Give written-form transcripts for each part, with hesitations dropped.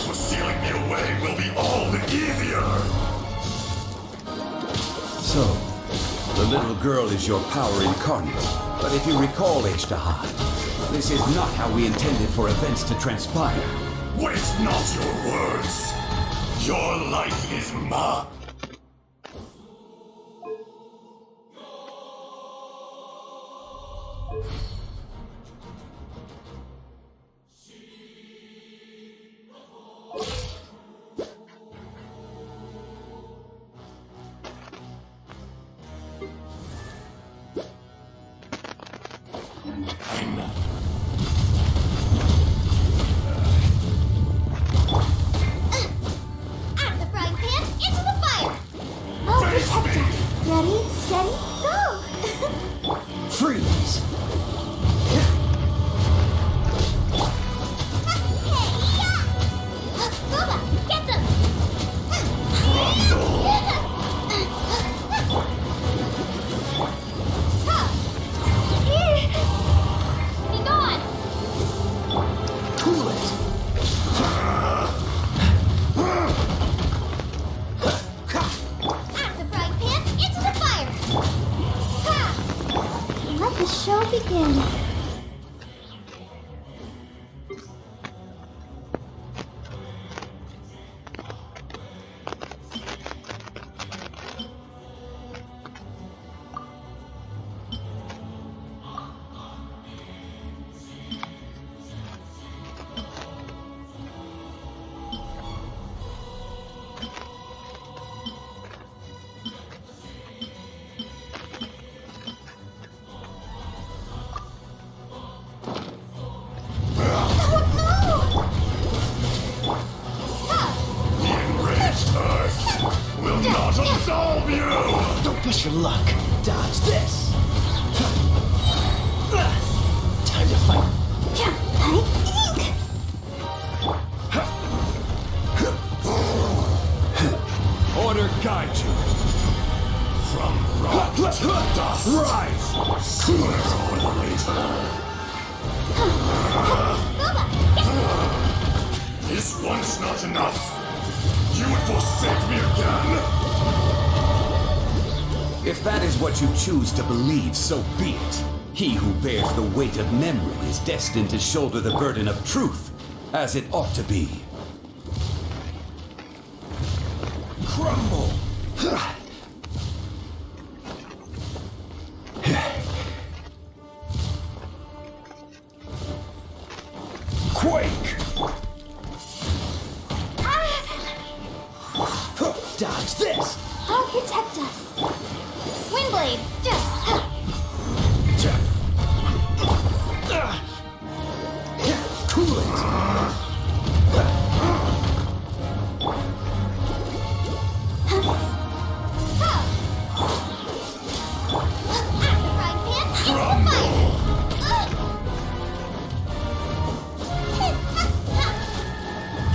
But sealing me away will be all the easier. So, the little girl is your power incarnate. But if you recall, Azdaha, this is not how we intended for events to transpire. Waste not your words. Your life is mine. Ready, steady, go! Freeze! Get them! Be gone! Cool it! Let the show begin. Will not absolve you! Don't push your luck. Dodge this. Time to fight. Order guide you. From rock to dust. Rise! Sooner or later. Is once not enough? You would forsake me again? If that is what you choose to believe, so be it. He who bears the weight of memory is destined to shoulder the burden of truth, as it ought to be. Crumble! Quake! Dodge this. I'll protect us. Windblade! Cool it!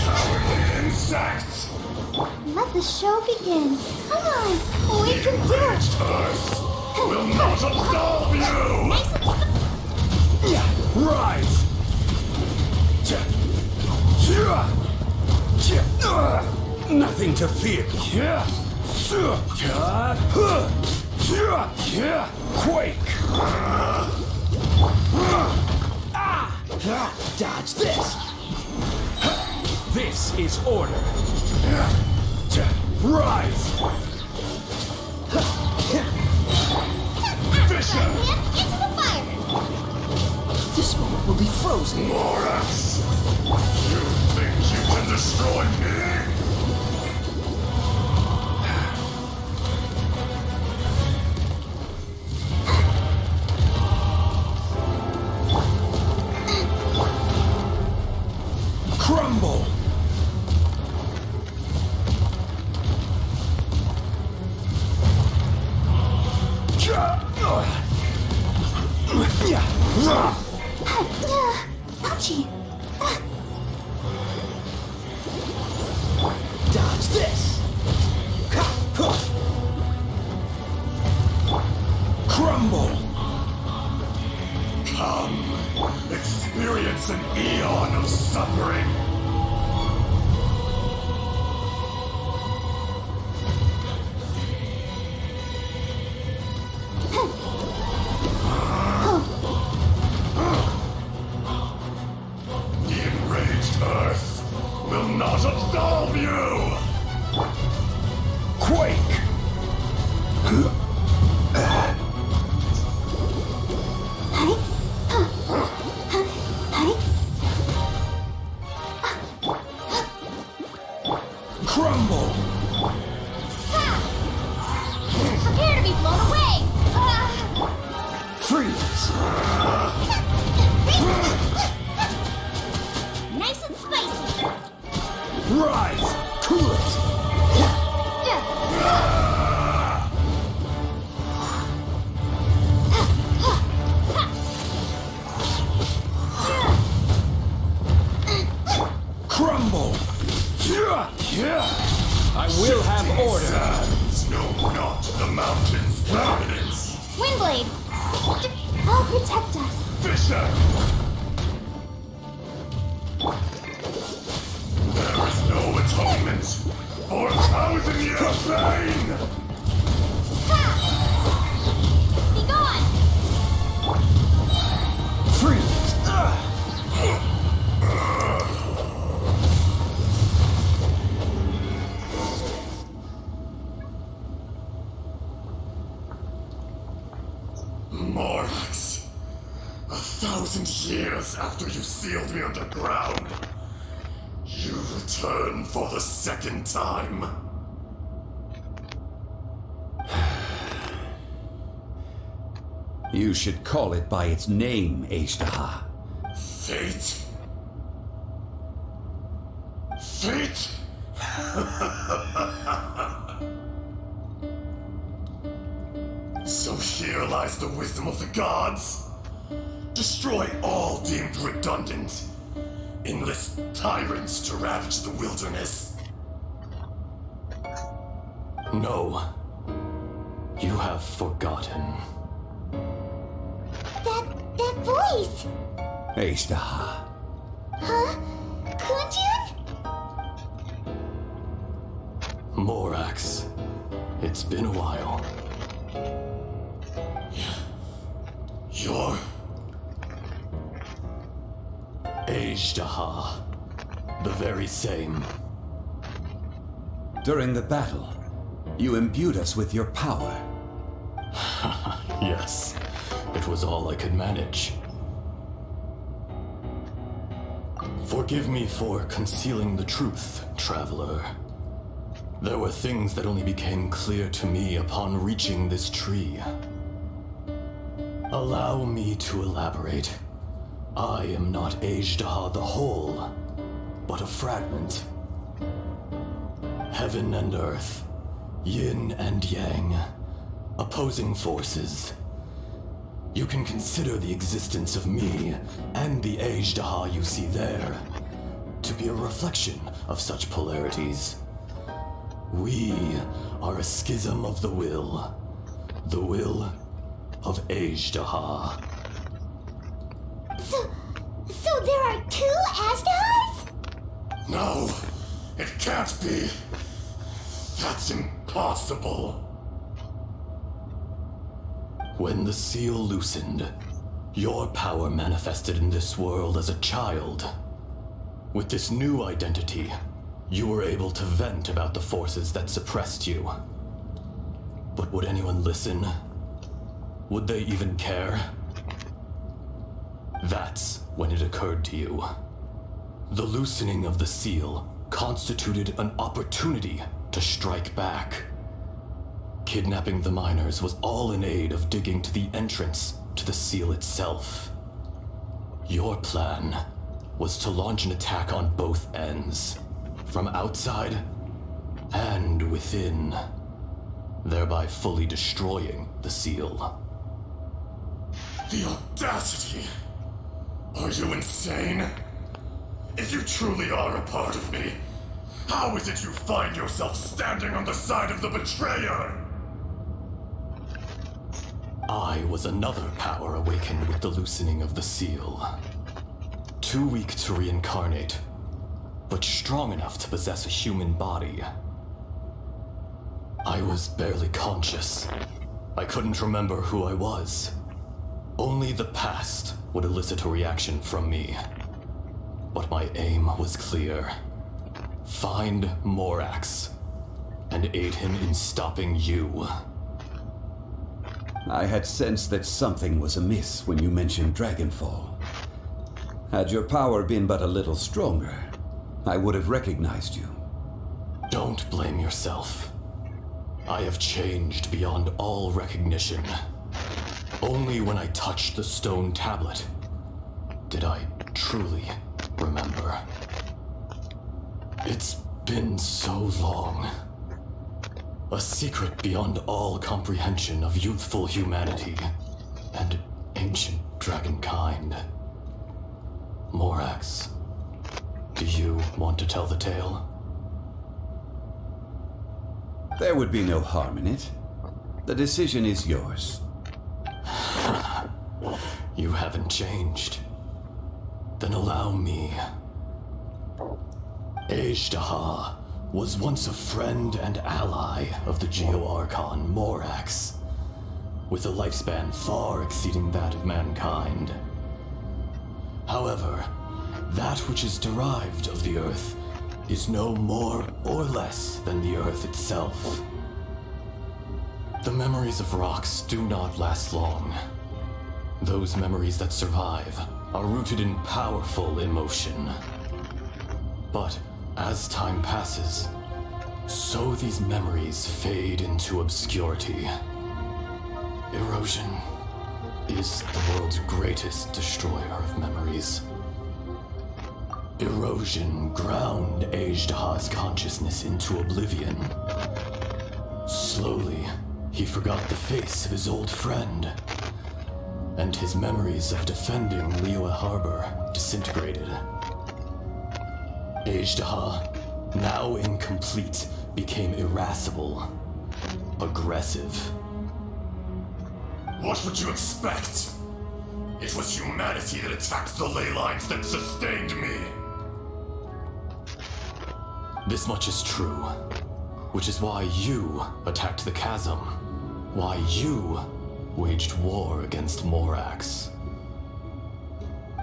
Cowardly insects! Let the show begin. Come on, we can do it. Earth will not absolve you! Rise! Nothing to fear. Quake! Dodge this. This is order. Rise! Vision! Into the fire! This moment will be frozen. Morax! You think you can destroy me? Crumble! Ouchie! not absolve you! Quake! Crumble! Prepare to be blown away! Freeze! Nice and spicy! Rise! Cool it! Crumble! I will have order! Sands know not the mountain's dominance! Windblade! I'll protect us! Fisher! There is no atonement for 1,000-year pain! Be gone! Freeze! Morax, 1,000 years after you sealed me underground, you return for the second time. You should call it by its name, Azdaha. Fate? Fate? So here lies the wisdom of the gods. Destroy all deemed redundant. Enlist tyrants to ravage the wilderness. No. You have forgotten. That voice! Azdaha. Huh? Kunjun? Morax. It's been a while. You're... Azdaha. The very same. During the battle, you imbued us with your power. Yes. It was all I could manage. Forgive me for concealing the truth, traveler. There were things that only became clear to me upon reaching this tree. Allow me to elaborate. I am not Azdaha the whole, but a fragment. Heaven and earth, yin and yang, opposing forces. You can consider the existence of me and the Azdaha you see there to be a reflection of such polarities. We are a schism of the will of Azdaha. So there are two Azdahas? No, it can't be. That's impossible. When the seal loosened, your power manifested in this world as a child. With this new identity, you were able to vent about the forces that suppressed you. But would anyone listen? Would they even care? That's when it occurred to you. The loosening of the seal constituted an opportunity to strike back. Kidnapping the miners was all in aid of digging to the entrance to the seal itself. Your plan was to launch an attack on both ends, from outside and within, thereby fully destroying the seal. The audacity! Are you insane? If you truly are a part of me, how is it you find yourself standing on the side of the betrayer? I was another power awakened with the loosening of the seal. Too weak to reincarnate, but strong enough to possess a human body. I was barely conscious. I couldn't remember who I was. Only the past would elicit a reaction from me. But my aim was clear. Find Morax and aid him in stopping you. I had sensed that something was amiss when you mentioned Dragonfall. Had your power been but a little stronger, I would have recognized you. Don't blame yourself. I have changed beyond all recognition. Only when I touched the stone tablet did I truly remember. It's been so long. A secret beyond all comprehension of youthful humanity and ancient dragonkind. Morax, do you want to tell the tale? There would be no harm in it. The decision is yours. You haven't changed. Then allow me. Azdaha was once a friend and ally of the Geo-Archon Morax, with a lifespan far exceeding that of mankind. However, that which is derived of the Earth is no more or less than the Earth itself. The memories of rocks do not last long. Those memories that survive are rooted in powerful emotion. But as time passes, so these memories fade into obscurity. Erosion is the world's greatest destroyer of memories. Erosion ground Azdaha's consciousness into oblivion. Slowly, he forgot the face of his old friend, and his memories of defending Liyue Harbor disintegrated. Azdaha, now incomplete, became irascible, aggressive. What would you expect? It was humanity that attacked the ley lines that sustained me. This much is true, which is why you attacked the chasm, why you waged war against Morax.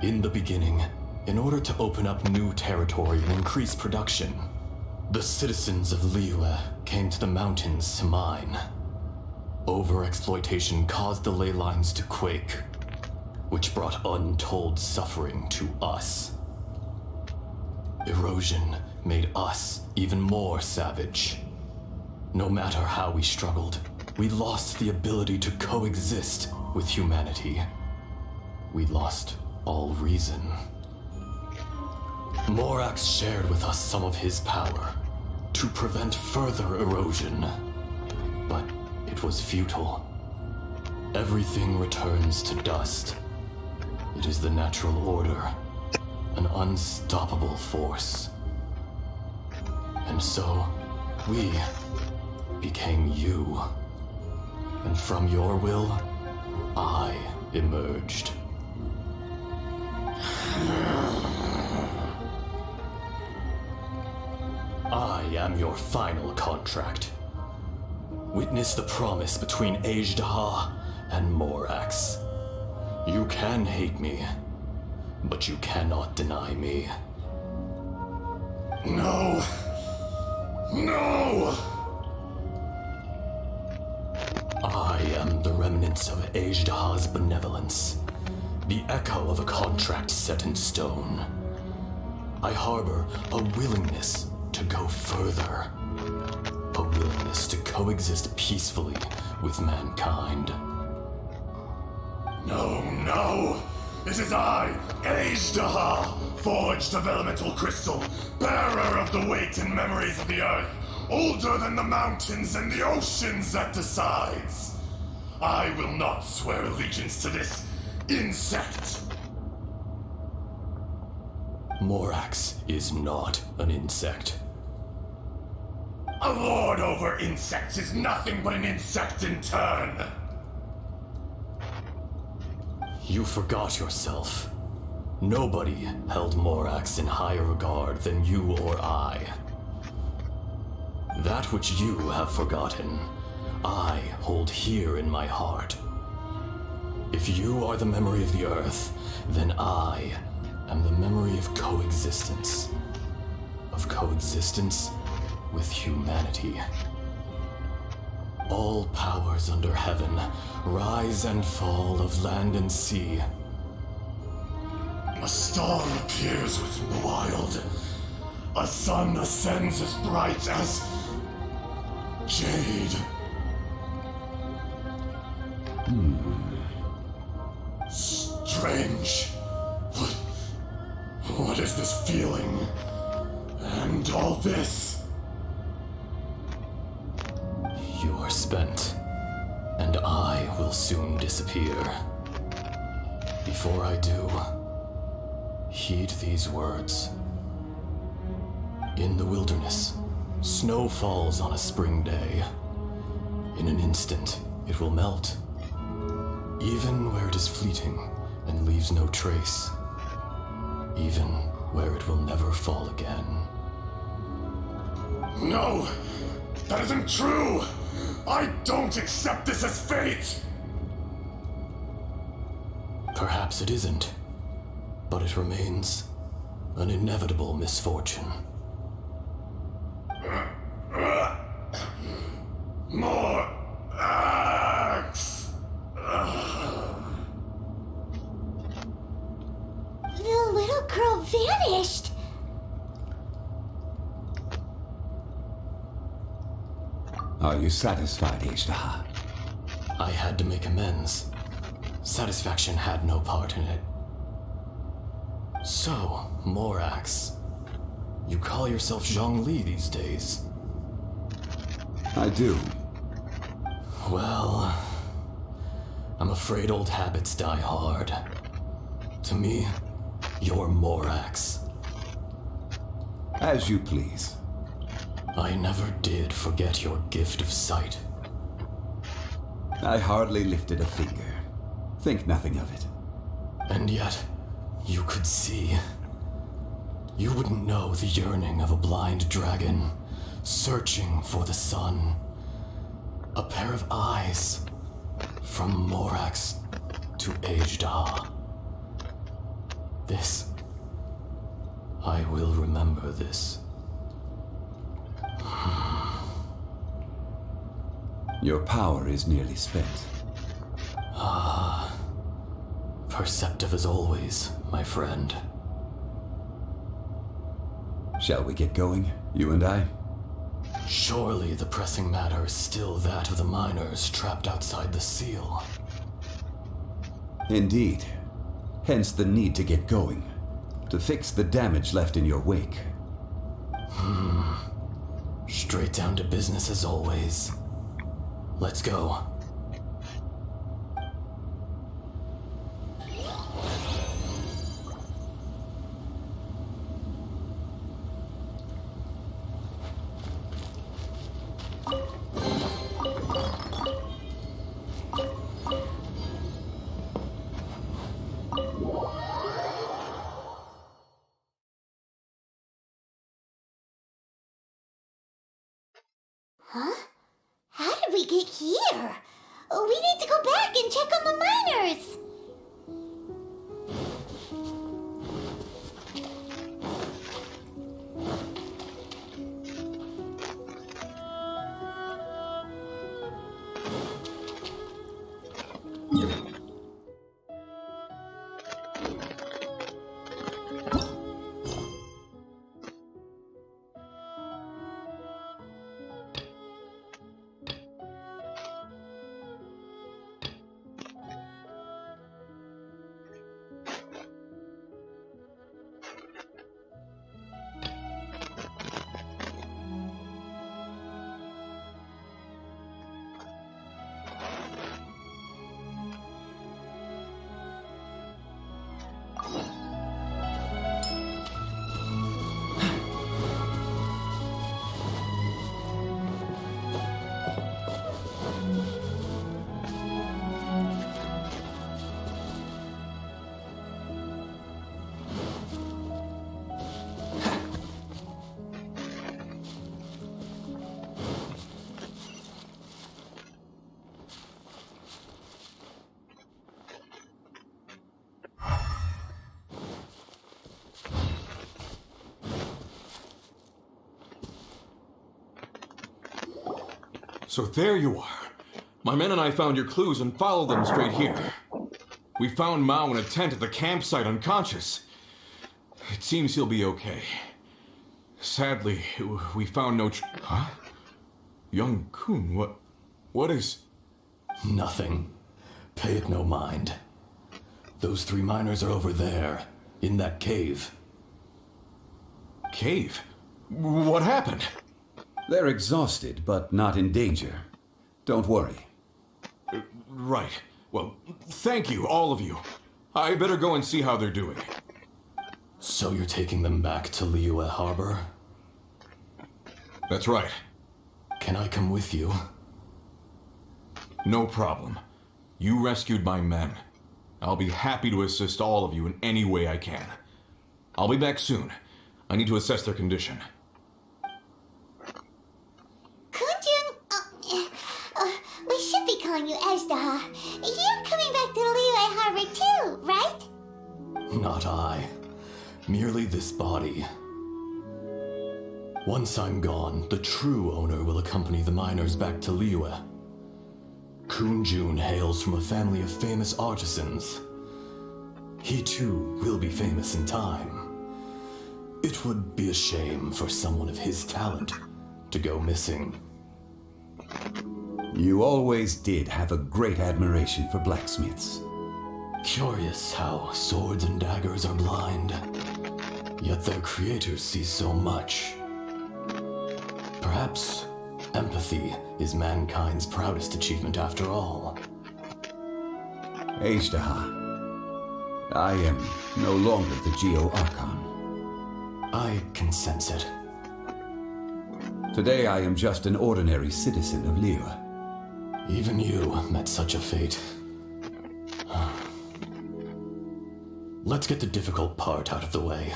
In the beginning, in order to open up new territory and increase production, the citizens of Liyue came to the mountains to mine. Overexploitation caused the ley lines to quake, which brought untold suffering to us. Erosion made us even more savage. No matter how we struggled, we lost the ability to coexist with humanity. We lost all reason. Morax shared with us some of his power to prevent further erosion, but it was futile. Everything returns to dust. It is the natural order, an unstoppable force. And so, we became you. And from your will, I emerged. I am your final contract. Witness the promise between Azdaha and Morax. You can hate me, but you cannot deny me. No! No! I am the remnants of Azdaha's benevolence, the echo of a contract set in stone. I harbor a willingness to go further, a willingness to coexist peacefully with mankind. No, no! It is I, Azdaha, forged of elemental crystal, bearer of the weight and memories of the earth, older than the mountains and the oceans that decides. I will not swear allegiance to this insect. Morax is not an insect. A lord over insects is nothing but an insect in turn. You forgot yourself. Nobody held Morax in higher regard than you or I. That which you have forgotten, I hold here in my heart. If you are the memory of the earth, then I am the memory of coexistence. of coexistence with humanity. All powers under heaven, rise and fall of land and sea. A star appears within the wild. A sun ascends as bright as jade. Strange. What is this feeling? And all this? You are spent, and I will soon disappear. Before I do, heed these words. In the wilderness, snow falls on a spring day. In an instant, it will melt, even where it is fleeting and leaves no trace, even where it will never fall again. No! That isn't true! I don't accept this as fate! Perhaps it isn't, but it remains an inevitable misfortune. Morax! The little girl vanished. Are you satisfied, Azdaha? I had to make amends. Satisfaction had no part in it. So, Morax, you call yourself Zhongli these days? I do. Well, I'm afraid old habits die hard. To me, you're Morax. As you please. I never did forget your gift of sight. I hardly lifted a finger. Think nothing of it. And yet, you could see. You wouldn't know the yearning of a blind dragon, searching for the sun. A pair of eyes, from Morax to Azdaha. This, I will remember this. Your power is nearly spent. Perceptive as always, my friend. Shall we get going, you and I? Surely the pressing matter is still that of the miners trapped outside the seal. Indeed. Hence the need to get going. To fix the damage left in your wake. Straight down to business as always. Let's go. Huh? How did we get here? We need to go back and check on the miners. So there you are. My men and I found your clues and followed them straight here. We found Mao in a tent at the campsite unconscious. It seems he'll be okay. Sadly, we found no Huh? Young Kun, what is... Nothing. Pay it no mind. Those 3 miners are over there, in that cave. Cave? What happened? They're exhausted, but not in danger. Don't worry. Right. Well, thank you, all of you. I better go and see how they're doing. So you're taking them back to Liyue Harbor? That's right. Can I come with you? No problem. You rescued my men. I'll be happy to assist all of you in any way I can. I'll be back soon. I need to assess their condition. Kunjun, we should be calling you Azdaha. You're coming back to Liyue Harbor too, right? Not I. Merely this body. Once I'm gone, the true owner will accompany the miners back to Liyue. Kunjun hails from a family of famous artisans. He too will be famous in time. It would be a shame for someone of his talent to go missing. You always did have a great admiration for blacksmiths. Curious how swords and daggers are blind, yet their creators see so much. Perhaps empathy is mankind's proudest achievement after all. Azdaha, I am no longer the Geo-Archon. I can sense it. Today I am just an ordinary citizen of Liyue. Even you met such a fate. Let's get the difficult part out of the way.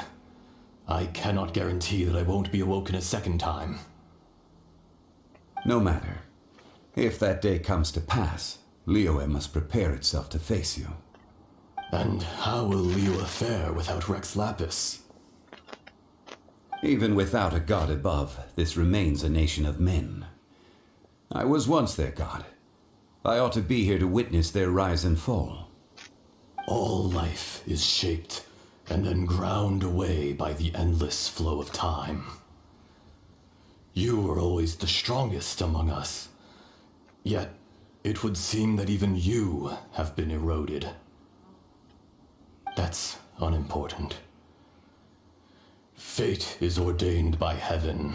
I cannot guarantee that I won't be awoken a second time. No matter. If that day comes to pass, Liyue must prepare itself to face you. And how will Liyue fare without Rex Lapis? Even without a god above, this remains a nation of men. I was once their god. I ought to be here to witness their rise and fall. All life is shaped and then ground away by the endless flow of time. You were always the strongest among us. Yet, it would seem that even you have been eroded. That's unimportant. Fate is ordained by heaven.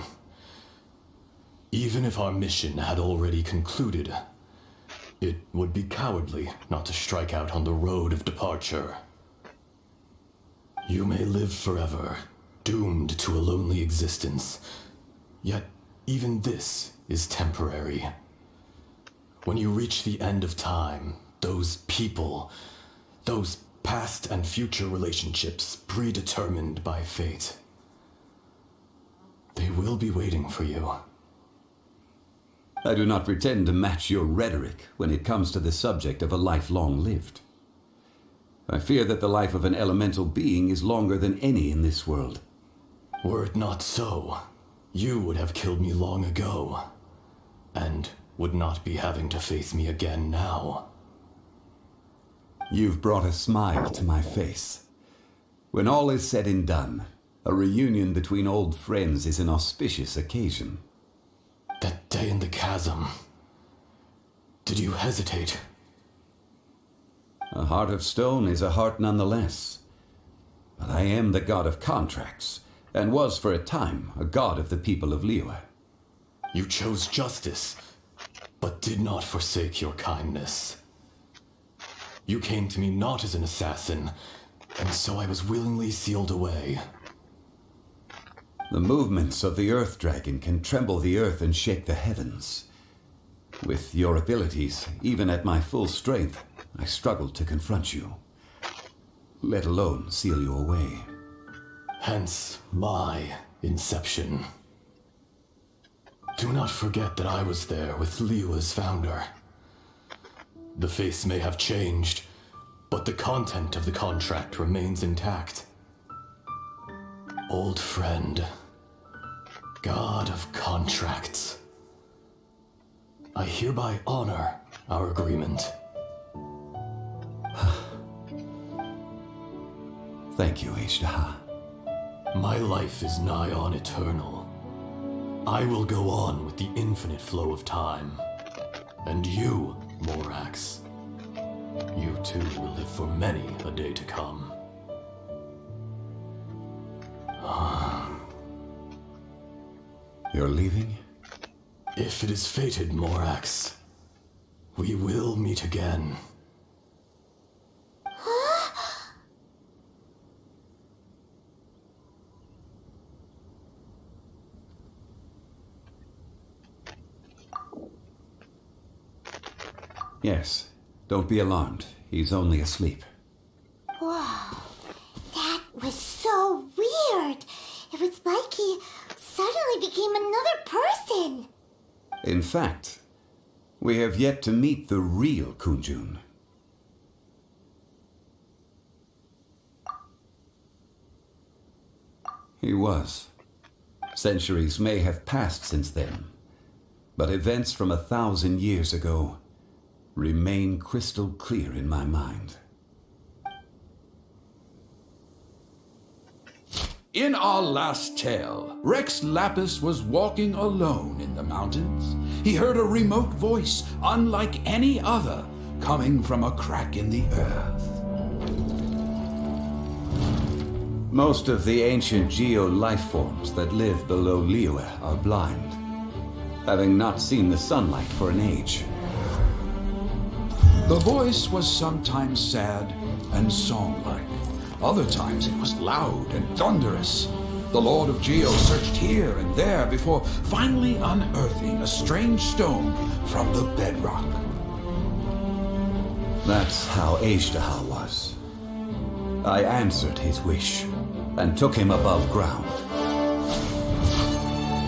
Even if our mission had already concluded, it would be cowardly not to strike out on the road of departure. You may live forever, doomed to a lonely existence. Yet, even this is temporary. When you reach the end of time, those people, those past and future relationships predetermined by fate, they will be waiting for you. I do not pretend to match your rhetoric when it comes to the subject of a life long lived. I fear that the life of an elemental being is longer than any in this world. Were it not so, you would have killed me long ago, and would not be having to face me again now. You've brought a smile to my face. When all is said and done, a reunion between old friends is an auspicious occasion. That day in the chasm, did you hesitate? A heart of stone is a heart nonetheless. But I am the god of contracts, and was for a time a god of the people of Liyue. You chose justice, but did not forsake your kindness. You came to me not as an assassin, and so I was willingly sealed away. The movements of the Earth Dragon can tremble the earth and shake the heavens. With your abilities, even at my full strength, I struggled to confront you, let alone seal you away. Hence my inception. Do not forget that I was there with Liyue's founder. The face may have changed, but the content of the contract remains intact. Old friend, god of contracts. I hereby honor our agreement. Thank you, Azdaha. My life is nigh on eternal. I will go on with the infinite flow of time. And you, Morax, you too will live for many a day to come. You're leaving? If it is fated, Morax, we will meet again. Yes. Don't be alarmed. He's only asleep. Whoa, that was so weird. It was like he suddenly became another person. In fact, we have yet to meet the real Kunjun. He was. Centuries may have passed since then, but events from 1,000 years ago remain crystal clear in my mind. In our last tale, Rex Lapis was walking alone in the mountains. He heard a remote voice, unlike any other, coming from a crack in the earth. Most of the ancient geo-life forms that live below Liyue are blind, having not seen the sunlight for an age. The voice was sometimes sad and song-like. Other times it was loud and thunderous. The Lord of Geo searched here and there before finally unearthing a strange stone from the bedrock. That's how Azdaha was. I answered his wish and took him above ground.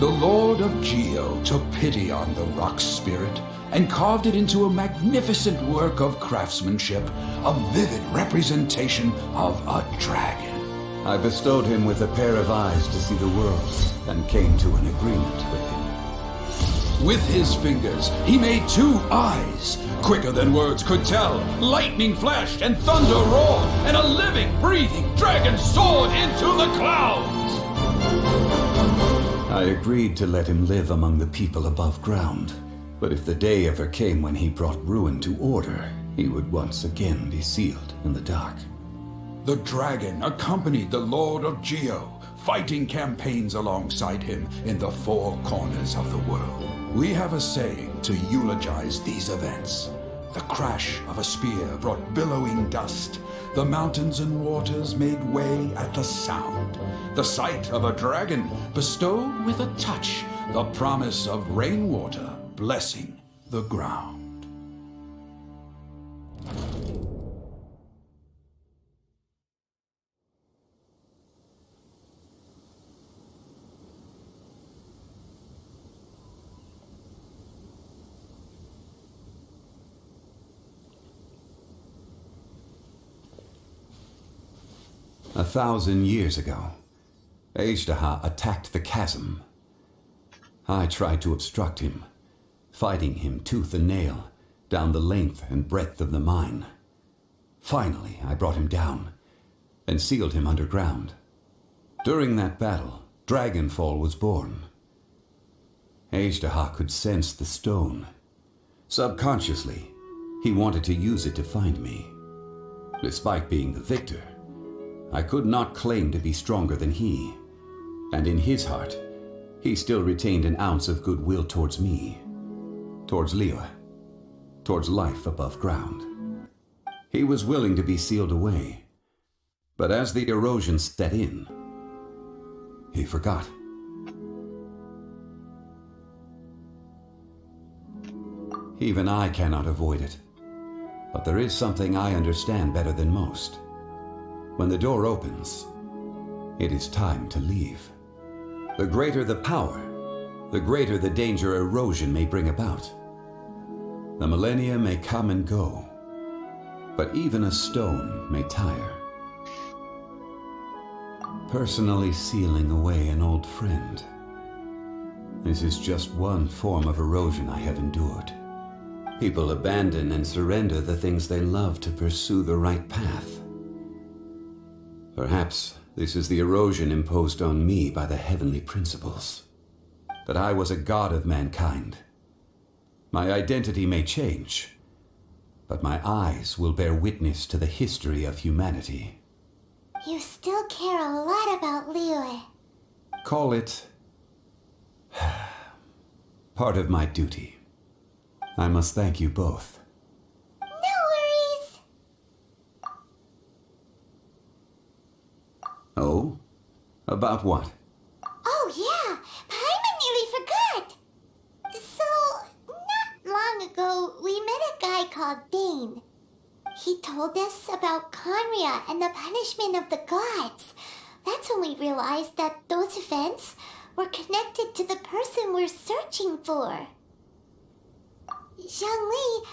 The Lord of Geo took pity on the rock spirit and carved it into a magnificent work of craftsmanship, a vivid representation of a dragon. I bestowed him with a pair of eyes to see the world and came to an agreement with him. With his fingers, he made 2 eyes, quicker than words could tell. Lightning flashed and thunder roared, and a living, breathing dragon soared into the clouds. I agreed to let him live among the people above ground. But if the day ever came when he brought ruin to order, he would once again be sealed in the dark. The dragon accompanied the Lord of Geo, fighting campaigns alongside him in the 4 corners of the world. We have a saying to eulogize these events. The crash of a spear brought billowing dust. The mountains and waters made way at the sound. The sight of a dragon bestowed with a touch the promise of rainwater blessing the ground. A 1,000 years ago, Azdaha attacked the chasm. I tried to obstruct him, fighting him tooth and nail down the length and breadth of the mine. Finally, I brought him down and sealed him underground. During that battle, Dragonfall was born. Azdaha could sense the stone. Subconsciously, he wanted to use it to find me. Despite being the victor, I could not claim to be stronger than he, and in his heart, he still retained an ounce of goodwill towards me, towards Liyue, towards life above ground. He was willing to be sealed away, but as the erosion set in, he forgot. Even I cannot avoid it, but there is something I understand better than most. When the door opens, it is time to leave. The greater the power, the greater the danger erosion may bring about. The millennia may come and go, but even a stone may tire. Personally sealing away an old friend. This is just one form of erosion I have endured. People abandon and surrender the things they love to pursue the right path. Perhaps this is the erosion imposed on me by the heavenly principles. That I was a god of mankind. My identity may change, but my eyes will bear witness to the history of humanity. You still care a lot about Liu. Call it part of my duty. I must thank you both. No worries. Oh? About what? Oh yeah, Paimon nearly forgot. So, not long ago, we met a guy called Dane. He told us about Conria and the punishment of the gods. That's when we realized that those events were connected to the person we're searching for. Zhongli,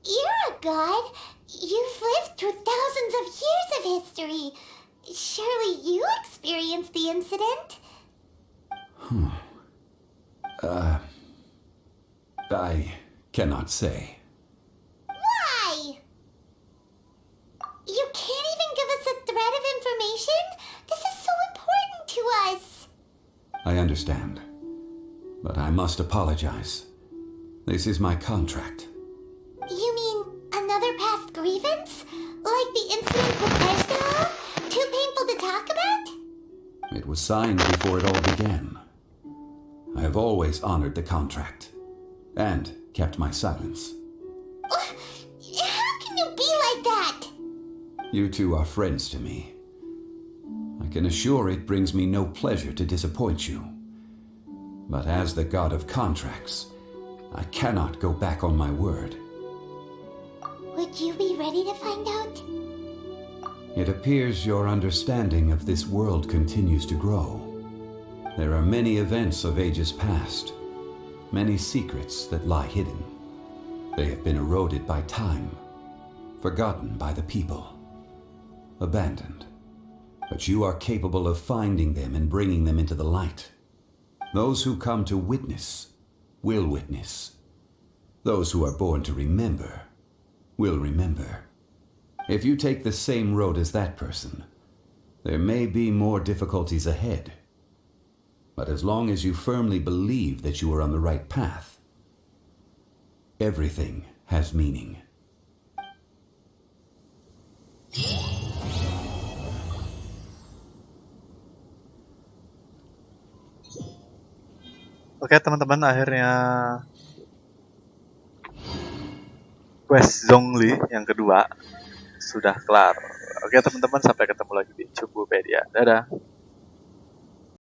you're a god. You've lived through thousands of years of history. Surely you experienced the incident? I cannot say. Why? You can't even give us a thread of information? This is so important to us. I understand, but I must apologize. This is my contract. You mean another past grievance? Like the incident with Azdaha? Too painful to talk about? It was signed before it all began. I have always honored the contract, and kept my silence. How can you be like that? You two are friends to me. I can assure it brings me no pleasure to disappoint you. But as the god of contracts, I cannot go back on my word. Would you be ready to find out? It appears your understanding of this world continues to grow. There are many events of ages past, many secrets that lie hidden. They have been eroded by time, forgotten by the people, abandoned. But you are capable of finding them and bringing them into the light. Those who come to witness will witness. Those who are born to remember will remember. If you take the same road as that person, there may be more difficulties ahead. But as long as you firmly believe that you are on the right path, everything has meaning. Oke teman-teman, akhirnya quest Zhongli yang kedua sudah kelar. Oke teman-teman, sampai ketemu lagi di Cukupedia. Dadah.